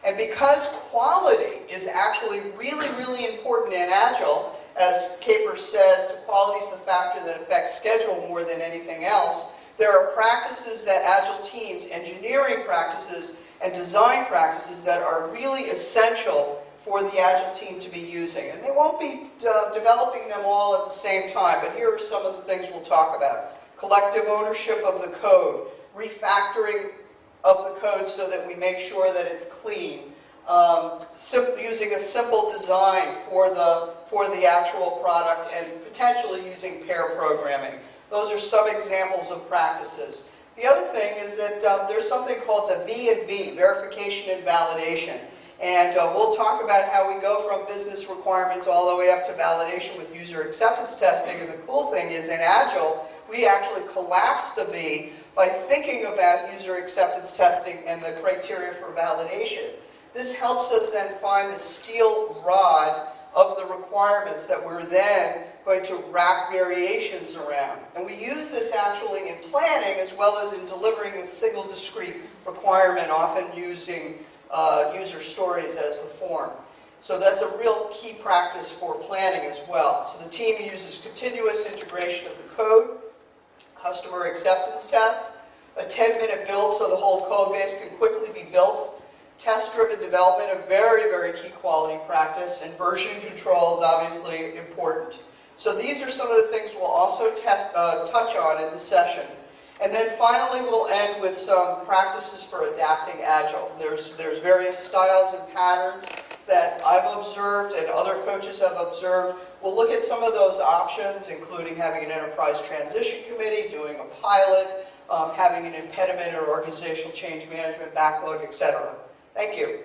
And because quality is actually really, really important in Agile, as Capers says, quality is the factor that affects schedule more than anything else, there are practices that Agile teams, engineering practices and design practices that are really essential for the Agile team to be using. And they won't be developing them all at the same time, but here are some of the things we'll talk about. Collective ownership of the code, refactoring of the code so that we make sure that it's clean, using a simple design for the actual product, and potentially using pair programming. Those are some examples of practices. The other thing is that there's something called the V&V, verification and validation. And we'll talk about how we go from business requirements all the way up to validation with user acceptance testing. And the cool thing is in Agile, we actually collapse the V by thinking about user acceptance testing and the criteria for validation. This helps us then find the steel rod of the requirements that we're then going to wrap variations around. And we use this actually in planning as well as in delivering a single discrete requirement, often using user stories as the form. So that's a real key practice for planning as well. So the team uses continuous integration of the code, customer acceptance tests, a 10-minute build so the whole code base can quickly be built, test-driven development, a very, very key quality practice, and version control is obviously important. So these are some of the things we'll also touch on in the session. And then finally, we'll end with some practices for adapting Agile. There's various styles and patterns that I've observed and other coaches have observed. We'll look at some of those options, including having an enterprise transition committee, doing a pilot, having an impediment or organizational change management backlog, etc. Thank you.